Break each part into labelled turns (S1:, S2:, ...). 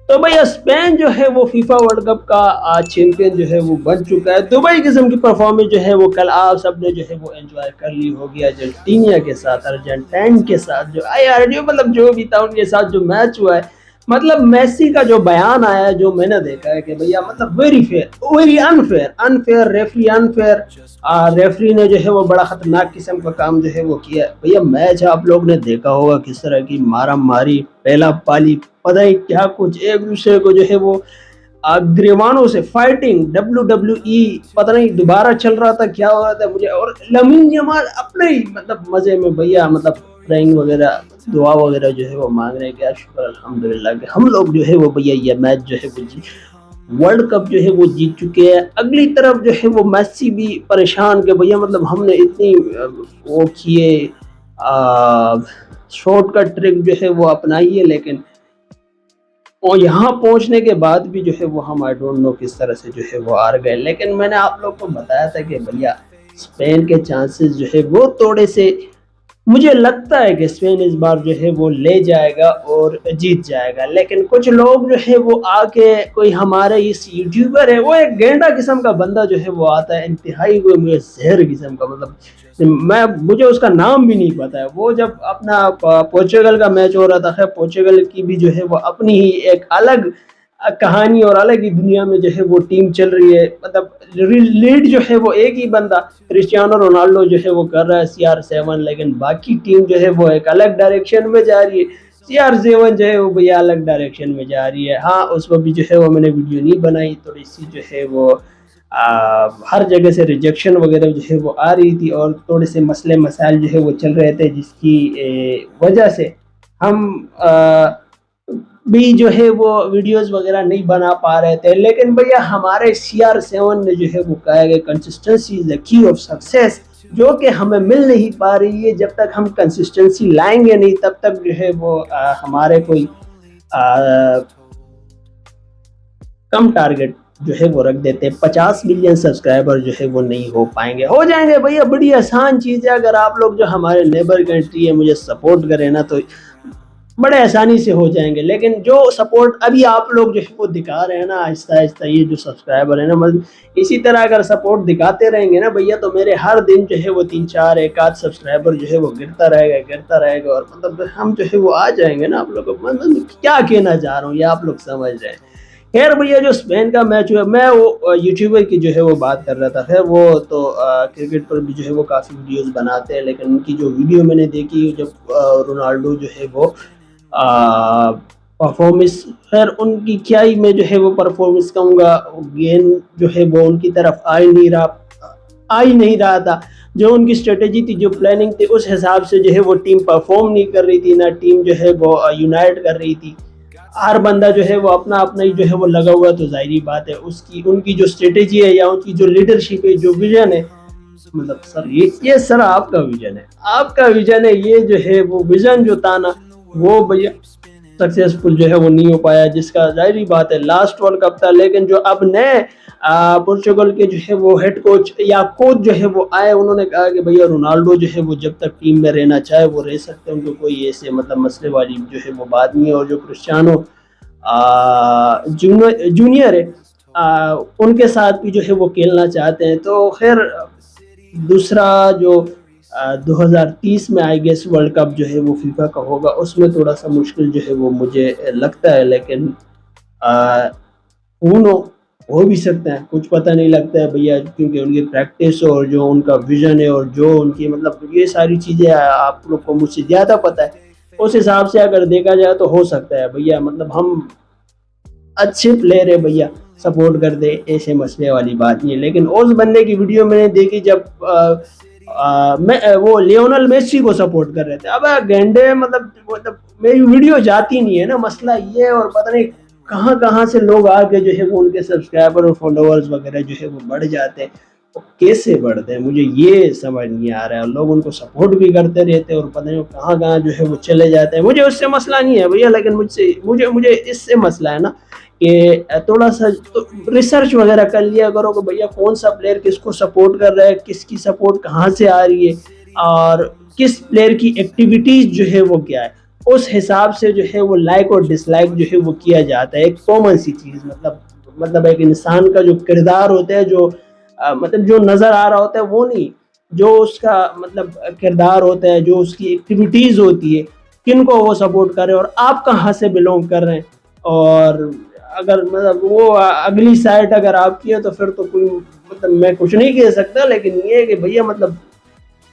S1: तो भैया स्पेन जो है वो फीफा वर्ल्ड कप का चैंपियन जो है वो बन चुका है। दुबई किस्म की परफॉर्मेंस जो है वो कल आप सबने जो है वो एंजॉय कर ली होगी अर्जेंटीना के साथ, अर्जेंटाइन के साथ, जो यार जो मतलब जो भी था उनके साथ जो मैच हुआ है। मतलब मेसी का जो बयान आया है, जो मैंने देखा है कि भैया मतलब very fair, very unfair, unfair referee, unfair referee ने जो है वो बड़ा खतरनाक किस्म का काम जो है वो किया है। भैया मैच आप लोग ने देखा होगा किस तरह की मारा मारी, पहला पाली, पता ही क्या कुछ, एक दूसरे को जो है वो ग्रीवानों से फाइटिंग, WWE पता नहीं दोबारा चल रहा था, क्या हो रहा था मुझे। और लमीन जमाल अपने ही मतलब मजे में भैया, मतलब प्रेइंग वगैरह, दुआ वगैरह जो है वो मांग रहे हैं। क्या शुक्र अल्हम्दुलिल्लाह कि हम लोग जो है वो भैया ये मैच जो है वो वर्ल्ड कप जो है वो जीत चुके हैं। अगली तरफ जो है वो मेसी भी परेशान के भैया मतलब हमने इतनी वो किए शॉर्टकट ट्रिक जो है वो अपनाई है, लेकिन और यहाँ पहुँचने के बाद भी जो है वो हम आई डोंट नो किस तरह से जो है वो हार गए। लेकिन मैंने आप लोग को बताया था कि भैया स्पेन के चांसेस जो है वो थोड़े से, मुझे लगता है कि स्पेन इस बार जो है वो ले जाएगा और जीत जाएगा। लेकिन कुछ लोग जो है वो आके, कोई हमारे इस यूट्यूबर है, वो एक गेंडा किस्म का बंदा जो है वो आता है, इंतहाई वो मुझे जहर किस्म का, मतलब मैं, मुझे उसका नाम भी नहीं पता है। वो जब अपना पोर्चुगल का मैच हो रहा था, खैर पोर्चुगल की भी जो है वो अपनी ही एक अलग कहानी और अलग ही दुनिया में जो है वो टीम चल रही है। मतलब लीड जो है वो एक ही बंदा क्रिस्टियानो रोनाल्डो जो है वो कर रहा है CR7, लेकिन बाकी टीम जो है वो एक अलग डायरेक्शन में जा रही है। CR7 जो है वो भैया अलग डायरेक्शन में जा रही है। हाँ, उस पर भी जो है वो मैंने वीडियो नहीं बनाई, थोड़ी सी जो है वो हर जगह से रिजेक्शन वगैरह जो है वो आ रही थी और थोड़े से मसले मसाइल जो है वो चल रहे थे, जिसकी वजह से हम भी जो है वो वीडियोस वगैरह नहीं बना पा रहे थे। लेकिन भैया हमारे CR7 ने जो है वो कहा है कि consistency is the key of success, जो कि हमें मिल नहीं पा रही है। जब तक हम कंसिस्टेंसी लाएंगे नहीं तब तक जो है वो हमारे कोई कम टारगेट जो है वो रख देते हैं। 50 मिलियन सब्सक्राइबर जो है वो नहीं हो पाएंगे, हो जाएंगे भैया, बड़ी आसान चीज़ है। अगर आप लोग जो हमारे नेबर कंट्री है मुझे सपोर्ट करें ना, तो बड़े आसानी से हो जाएंगे। लेकिन जो सपोर्ट अभी आप लोग जो है वो दिखा रहे हैं ना, आहिस्ता आहिस्ता ये जो सब्सक्राइबर है ना, मतलब इसी तरह अगर सपोर्ट दिखाते रहेंगे ना भैया, तो मेरे हर दिन जो है वो 3-4 एक आध सब्सक्राइबर जो है वो गिरता रहेगा, गिरता रहेगा। और मतलब हम जो है वो आ जाएंगे ना, आप लोग को मतलब क्या कहना चाह रहा हूँ ये आप लोग समझ रहे हैं। खैर भैया जो स्पेन का मैच हुआ, मैं वो यूट्यूबर की जो है वो बात कर रहा था। खैर वो तो क्रिकेट पर भी जो है वो काफ़ी वीडियोस बनाते हैं, लेकिन उनकी जो वीडियो मैंने देखी जब रोनाल्डो जो है वो परफॉर्मेंस, खैर उनकी क्या ही मैं जो है वो परफॉर्मेंस कहूँगा, गेंद जो है वो उनकी तरफ आ ही नहीं रहा था। जो उनकी स्ट्रेटेजी थी, जो प्लानिंग थी, उस हिसाब से जो है वो टीम परफॉर्म नहीं कर रही थी, ना टीम जो है वो यूनाइट कर रही थी। हर बंदा जो है वो अपना अपना ही जो है वो लगा हुआ, तो जाहिर बात है उसकी उनकी जो स्ट्रेटेजी है या उनकी जो लीडरशिप है, जो विजन है, मतलब सर ये सर आपका विजन है, आपका विजन है, ये जो है वो विजन जो था ना वो भैया सक्सेसफुल जो है वो नहीं हो पाया। जिसका जाहिर बात है लास्ट वर्ल्ड कप था। लेकिन जो अब नए पोर्चुगल के जो है वो हेड कोच या कोच जो है वो आए, उन्होंने कहा कि भैया रोनाल्डो जो है वो जब तक टीम में रहना चाहे वो रह सकते हैं, उनको कोई ऐसे मतलब मसले वाली जो है वो बात नहीं है। और जो क्रिस्टियानो जूनियर है, उनके साथ भी जो है वो खेलना चाहते हैं। तो खैर दूसरा जो 2030 में आई गेस वर्ल्ड कप जो है वो फीफा का होगा, उसमें थोड़ा सा मुश्किल जो है वो मुझे लगता है। लेकिन उनो हो भी सकता है, कुछ पता नहीं लगता है भैया, क्योंकि उनकी प्रैक्टिस और जो उनका विजन है और जो उनकी मतलब ये सारी चीज़ें आप लोग को मुझसे ज़्यादा पता है। उस हिसाब से अगर देखा जाए तो हो सकता है भैया, मतलब हम अच्छे प्लेयर है भैया, सपोर्ट कर दे, ऐसे मसले वाली बात नहीं है। लेकिन उस बंदे की वीडियो मैंने देखी जब मैं वो लियोनल मेसी को सपोर्ट कर रहे थे। अब गेंडे मतलब मेरी वीडियो जाती नहीं है ना, मसला ये। और पता नहीं कहाँ कहाँ से लोग आके जो है वो उनके सब्सक्राइबर और फॉलोअर्स वगैरह जो है वो बढ़ जाते हैं। वो कैसे बढ़ते हैं मुझे ये समझ नहीं आ रहा है। लोग उनको सपोर्ट भी करते रहते हैं और पता नहीं कहाँ कहाँ जो है वो चले जाते हैं। मुझे उससे मसला नहीं है भैया, लेकिन मुझे मुझे इससे मसला है ना कि थोड़ा सा तो रिसर्च वगैरह कर लिया करो कि भैया कौन सा प्लेयर किसको सपोर्ट कर रहा है, किसकी सपोर्ट कहाँ से आ रही है और किस प्लेयर की एक्टिविटीज जो है वो क्या है। उस हिसाब से जो है वो लाइक और डिसलाइक जो है वो किया जाता है। एक कॉमन सी चीज़, मतलब एक इंसान का जो किरदार होता है, जो मतलब जो नज़र आ रहा होता है वो नहीं, जो उसका मतलब किरदार होता है, जो उसकी एक्टिविटीज़ होती है, किनको वो सपोर्ट कर रहे हैं और आप कहाँ से बिलोंग कर रहे हैं। और अगर मतलब वो अगली साइड अगर आपकी है तो फिर तो कोई मतलब मैं कुछ नहीं कह सकता, लेकिन ये है कि भैया मतलब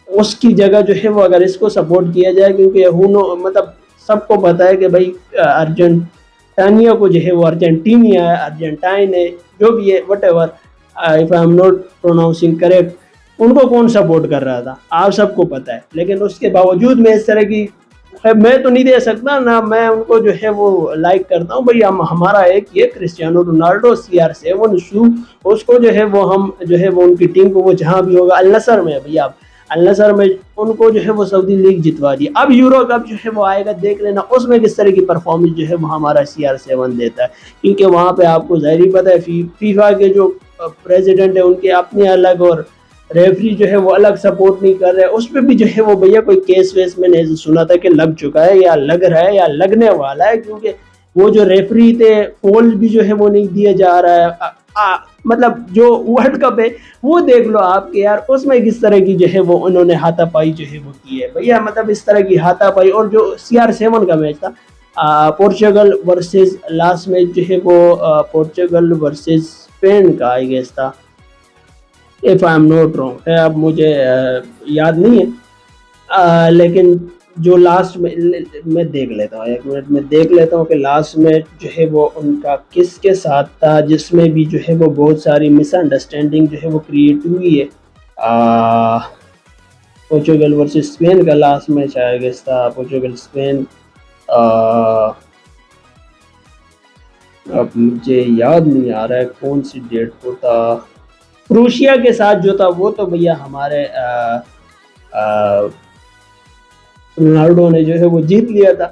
S1: उसकी जगह जो है वो अगर इसको सपोर्ट किया जाए, क्योंकि हुनो मतलब सबको पता है कि भाई अर्जेंटानिया को जो है वो अर्जेंटीनिया है, अर्जेंटाइन है, जो भी है what ever, if I am not pronouncing correct, उनको कौन सपोर्ट कर रहा था आप सबको पता है। लेकिन उसके बावजूद मैं इस तरह की, खैर मैं तो नहीं दे सकता ना, मैं उनको जो है वो लाइक करता हूँ। भाई हम हमारा एक ये क्रिस्टियानो रोनाल्डो CR7 शू, उसको जो है वो हम जो है वो उनकी टीम को वो जहाँ भी होगा, अल नसर में भैया, अल नसर में उनको जो है वो सऊदी लीग जितवा दी। अब यूरो कप जो है वो आएगा, देख लेना उसमें किस तरह की परफॉर्मेंस जो है वो हमारा CR7 देता है, क्योंकि वहाँ पे आपको ज़ाहिर ही पता है फीफा के जो प्रेसिडेंट है उनके अपने अलग, और रेफरी जो है वो अलग सपोर्ट नहीं कर रहे। उस पर भी जो है वो भैया कोई केस वेस मैंने सुना था कि लग चुका है या लग रहा है या लगने वाला है, क्योंकि वो जो रेफरी थे फोल भी जो है वो नहीं दिया जा रहा है। मतलब जो वर्ल्ड कप है वो देख लो आपके यार, उसमें किस तरह की जो है वो उन्होंने हाथापाई जो है वो की है भैया, मतलब इस तरह की हाथापाई। और जो CR7 का मैच था पोर्चुगल वर्सेस, लास्ट मैच जो है वो पोर्चुगल वर्सेस स्पेन का आई गेस था, if I am not wrong है, अब मुझे याद नहीं है। लेकिन जो लास्ट में मैं देख लेता हूँ, एक मिनट में देख लेता हूँ कि लास्ट में जो है वो उनका किसके साथ था, जिसमें भी जो है वो बहुत सारी मिसअंडरस्टैंडिंग जो है वो क्रिएट हुई है। पोर्चुगल वर्सेस स्पेन का लास्ट मैच आया गया था, पोर्चुगल स्पेन। अब मुझे याद नहीं आ रहा है कौन सी डेट को था। क्रोशिया के साथ जो था वो तो भैया हमारे रोनाल्डो ने जो है वो जीत लिया था।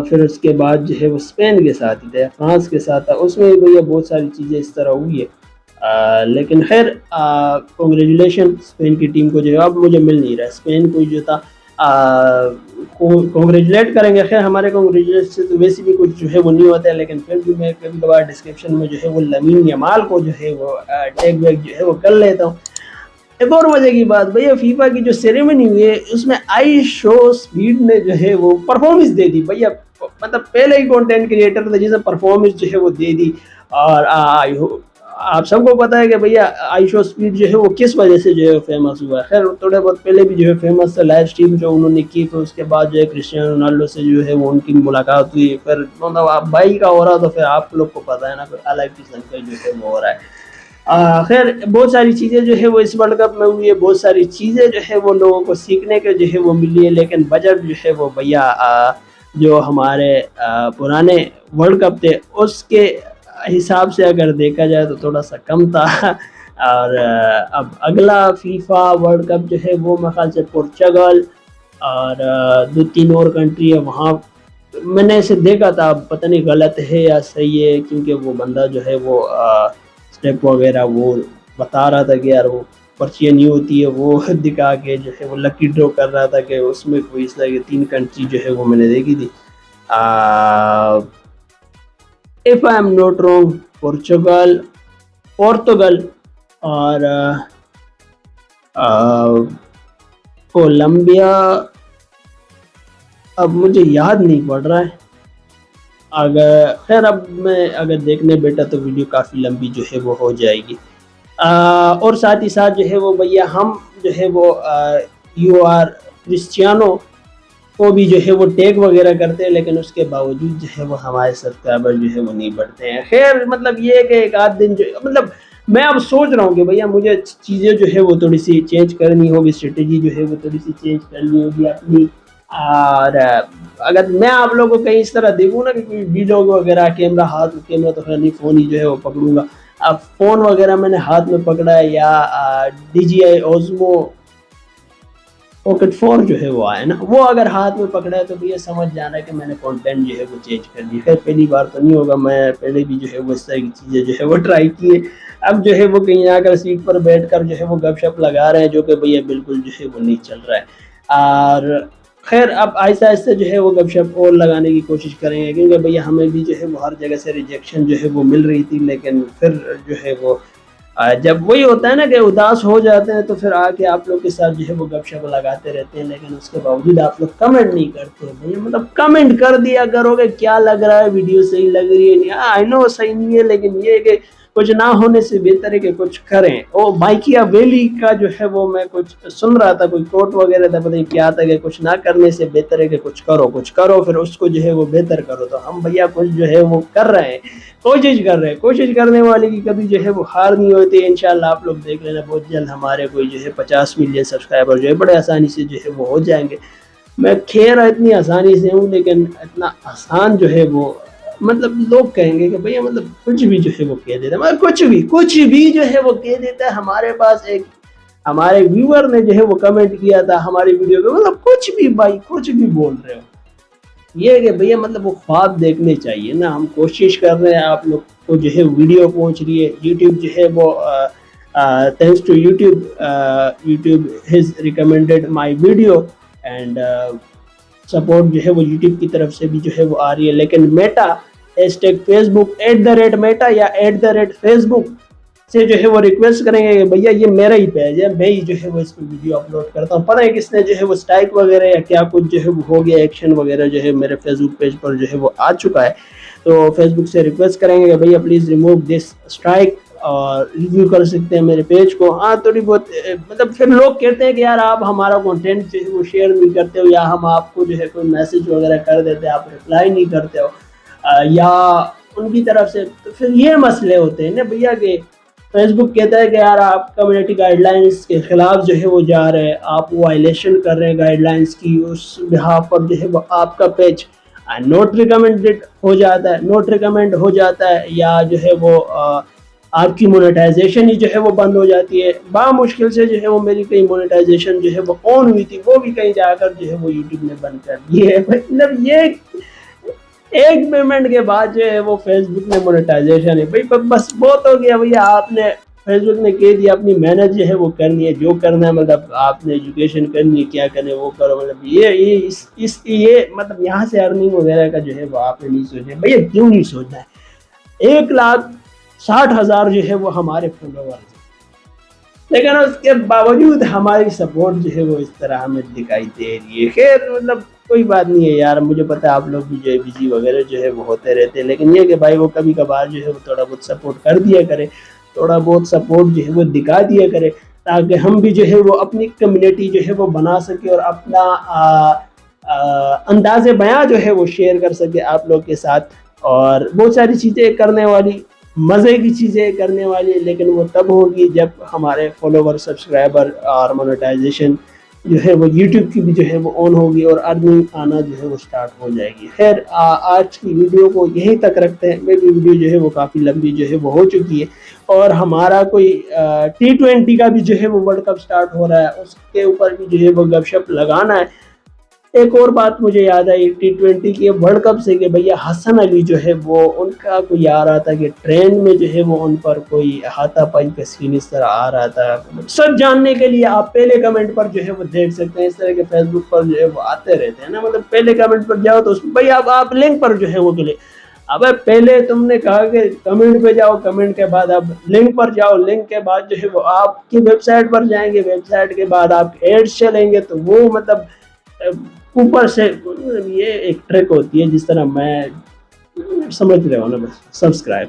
S1: फिर उसके बाद जो है वो स्पेन के साथ ही था, फ्रांस के साथ था, उसमें भैया बहुत सारी चीज़ें इस तरह हुई है। लेकिन खैर कॉन्ग्रेचुलेशन स्पेन की टीम को जो है, अब मुझे मिल नहीं रहा है स्पेन को जो था कॉन्ग्रेचुलेट करेंगे। खैर हमारे कॉन्ग्रेचुलेट से तो वैसे भी कुछ जो है वो नहीं होता है, लेकिन फिर भी मैं कभी कभार डिस्क्रिप्शन में जो है वो लमीन यमाल को जो है वो टैग वैग जो है वो कर लेता हूँ। एक और मजे की बात भैया, फीफा की जो सेरेमनी हुई है उसमें आई शो स्पीड ने जो है वो परफॉर्मेंस दे दी भैया, मतलब पहले ही कंटेंट क्रिएटर थे जिसने परफॉर्मेंस जो है वो दे दी। और आप सबको पता है कि भैया आई शो स्पीड जो है वो किस वजह से जो है फेमस हुआ है। खैर थोड़े बहुत पहले भी जो है फेमस था, लाइव स्ट्रीम जो उन्होंने की, फिर उसके बाद जो है क्रिस्टियानो रोनाल्डो से जो है वो उनकी मुलाकात हुई, फिर मतलब आप भाई का हो रहा तो फिर आप लोग को पता है ना, फिर अलग किस्म का जो है वो हो रहा है। खैर बहुत सारी चीज़ें जो है वो इस वर्ल्ड कप में हुई है, बहुत सारी चीज़ें जो है वो लोगों को सीखने के जो है वो मिली है, लेकिन बजट जो है वो भैया जो हमारे पुराने वर्ल्ड कप थे उसके हिसाब से अगर देखा जाए तो थोड़ा सा कम था। और अब अगला फीफा वर्ल्ड कप जो है वो मेरे ख्याल से पोर्चुगल और 2-3 और कंट्री है वहाँ, मैंने इसे देखा था, पता नहीं गलत है या सही है, क्योंकि वो बंदा जो है वो स्टेप वगैरह वो बता रहा था कि यार वो पर्ची नहीं होती है, वो दिखा के जो है वो लकी ड्रॉ कर रहा था कि उसमें कोई इस तरह की 3 कंट्री जो है वो मैंने देखी थी। If I am not wrong Portugal और कोलंबिया, अब मुझे याद नहीं पड़ रहा है। अगर खैर अब मैं अगर देखने बैठा तो वीडियो काफ़ी लंबी जो है वो हो जाएगी। और साथ ही साथ जो है वो भैया हम जो है वो UR क्रिस्टियानो को भी जो है वो टैग वगैरह करते हैं, लेकिन उसके बावजूद जो है वो हमारे सब्सक्राइबर जो है वो नहीं बढ़ते हैं। खैर मतलब ये है कि एक आध दिन जो मतलब मैं अब सोच रहा हूँ कि भैया मुझे चीज़ें जो है वो थोड़ी सी चेंज करनी होगी, स्ट्रेटेजी जो है वो थोड़ी सी चेंज करनी होगी अपनी। और अगर मैं आप लोगों को कहीं इस तरह देखूँ ना कि कोई वीडियो वगैरह कैमरा तो खैर नहीं, फ़ोन ही जो है वो पकड़ूंगा। अब फ़ोन वगैरह मैंने हाथ में पकड़ा है, या DJI Osmo Pocket 4 जो है वो आया ना, वो अगर हाथ में पकड़ा है तो भैया समझ जाना है कि मैंने कंटेंट जो है वो चेंज कर दिया। खैर पहली बार तो नहीं होगा, मैं पहले भी जो है वो इस तरह की चीज़ें जो है वो ट्राई की है। अब जो है वो कहीं आकर सीट पर बैठकर जो है वो गपशप लगा रहे हैं, जो कि भैया बिल्कुल जो है वो नहीं चल रहा है। और खैर अब आहिस्ता-आहिस्ता जो है वो गपशप और लगाने की कोशिश करेंगे, क्योंकि भैया हमें भी जो है वो हर जगह से रिजेक्शन जो है वो मिल रही थी, लेकिन फिर जो है वो जब वही होता है ना कि उदास हो जाते हैं तो फिर आके आप लोग के साथ जो है वो गपशप लगाते रहते हैं, लेकिन उसके बावजूद आप लोग कमेंट नहीं करते भैया। मतलब कमेंट कर दिया करोगे, क्या लग रहा है, वीडियो सही लग रही है नहीं, आई नो सही नहीं है, लेकिन ये कि कुछ ना होने से बेहतर है कि कुछ करें। ओ माइकिया वेली का जो है वो मैं कुछ सुन रहा था, कोई कोट वगैरह था, पता नहीं क्या था, कि कुछ ना करने से बेहतर है कि कुछ करो फिर उसको जो है वो बेहतर करो। तो हम भैया कुछ जो है वो कर रहे हैं, कोशिश कर रहे हैं, कोशिश करने वाले की कभी जो है वो हार नहीं होती। इंशाल्लाह आप लोग देख लेना, बहुत जल्द हमारे कोई जो है 50 मिलियन सब्सक्राइबर जो है बड़े आसानी से जो है वो हो जाएंगे। मैं खैर इतनी आसानी से हूँ, लेकिन इतना आसान जो है वो मतलब लोग कहेंगे कि भैया मतलब कुछ भी जो है वो कह देता है, मतलब कुछ भी जो है वो कह देता है। हमारे पास एक हमारे व्यूअर ने जो है वो कमेंट किया था हमारी वीडियो पे, मतलब कुछ भी भाई कुछ भी बोल रहे हो। ये है कि भैया मतलब वो ख्वाब देखने चाहिए ना, हम कोशिश कर रहे हैं, आप लोग को जो है वीडियो पहुंच रही है, यूट्यूब जो है वो thanks to YouTube has recommended my video and support जो है वो यूट्यूब की तरफ से भी जो है वो आ रही है। लेकिन मेटा हैशटैग फेसबुक @मेटा या @फेसबुक से जो है वो रिक्वेस्ट करेंगे कि भैया ये मेरा ही पेज है, मैं ही जो है वो इस पर वीडियो अपलोड करता हूँ। पता है किसने जो है वो स्ट्राइक वगैरह या क्या कुछ जो है वो हो गया, एक्शन वगैरह जो है मेरे फेसबुक पेज पर जो है वो आ चुका है। तो फेसबुक से रिक्वेस्ट करेंगे कि भैया प्लीज़ रिमूव दिस स्ट्राइक, और रिव्यू कर सकते हैं मेरे पेज को। हाँ थोड़ी बहुत मतलब फिर लोग कहते हैं कि यार आप हमारा कंटेंट जो है वो शेयर नहीं करते हो, या हम आपको जो है कोई मैसेज वगैरह कर देते हैं आप रिप्लाई नहीं करते हो, या उनकी तरफ से। तो फिर ये मसले होते हैं ना भैया के फेसबुक कहता है कि यार आप कम्युनिटी गाइडलाइंस के खिलाफ जो है वो जा रहे हैं, आप वायलेशन कर रहे हैं गाइडलाइंस की, उस बिहाफ पर जो है वो आपका पेज नोट रिकमेंडेड हो जाता है, नोट रिकमेंड हो जाता है, या जो है वो आपकी मोनेटाइजेशन ही जो है वो बंद हो जाती है। मुश्किल से जो है वो मेरी कहीं मोनेटाइजेशन जो है वो ऑन हुई थी, वो भी कहीं जाकर जो है वो यूट्यूब ने बंद कर दी है। मतलब ये एक पेमेंट के बाद जो है वो फेसबुक ने मोनेटाइजेशन है भाई, बस बहुत हो गया भैया। आपने फेसबुक ने कह दिया अपनी मेहनत जो है वो करनी है, जो करना है, मतलब आपने एजुकेशन करनी है, क्या करना है वो करो। मतलब ये मतलब यहाँ से अर्निंग वगैरह का जो है वो आपने नहीं सोचना भैया। क्यों नहीं सोचना है? 1,60,000 जो है वो हमारे फॉलोवर्स हैं, लेकिन उसके बावजूद हमारी सपोर्ट जो है वो इस तरह हमें दिखाई दे रही है। खैर मतलब कोई बात नहीं है यार, मुझे पता है आप लोग भी जो है बिजी वगैरह जो है वो होते रहते हैं, लेकिन ये कि भाई वो कभी कभार जो है वो थोड़ा बहुत सपोर्ट कर दिया करे, थोड़ा बहुत सपोर्ट जो है वो दिखा दिया करे, ताकि हम भी जो है वो अपनी कम्युनिटी जो है वो बना सके और अपना अंदाज़े बयां जो है वो शेयर कर सके आप लोग के साथ। और बहुत सारी चीज़ें करने वाली, मज़े की चीज़ें करने वाली, लेकिन वो तब होगी जब हमारे फॉलोवर, सब्सक्राइबर और मोनेटाइजेशन जो है वो यूट्यूब की भी जो है वो ऑन होगी और अर्निंग आना जो है वो स्टार्ट हो जाएगी। खैर आज की वीडियो को यहीं तक रखते हैं। मेरी वीडियो जो है वो काफ़ी लंबी जो है वो हो चुकी है, और हमारा कोई T20 का भी जो है वो वर्ल्ड कप स्टार्ट हो रहा है, उसके ऊपर भी जो है वो गपशप लगाना है। एक और बात मुझे याद आई T20 की वर्ल्ड कप से कि भैया हसन अली जो है वो उनका कोई आ रहा था कि ट्रेन में जो है वो उन पर कोई हाथापाई का सीन इस तरह आ रहा था। सच जानने के लिए आप पहले कमेंट पर जो है वो देख सकते हैं, इस तरह के फेसबुक पर जो है वो आते रहते हैं ना। मतलब पहले कमेंट पर जाओ तो भाई आप लिंक पर जो है वो के लिए, अब पहले तुमने कहा कि कमेंट पे जाओ, कमेंट के बाद आप लिंक पर जाओ, लिंक के बाद जो है वो आपकी वेबसाइट पर जाएंगे, वेबसाइट के बाद आप एड्स चलेंगे, तो वो मतलब ऊपर से ये एक ट्रिक होती है, जिस तरह मैं समझ रहे हो ना, बस सब्सक्राइब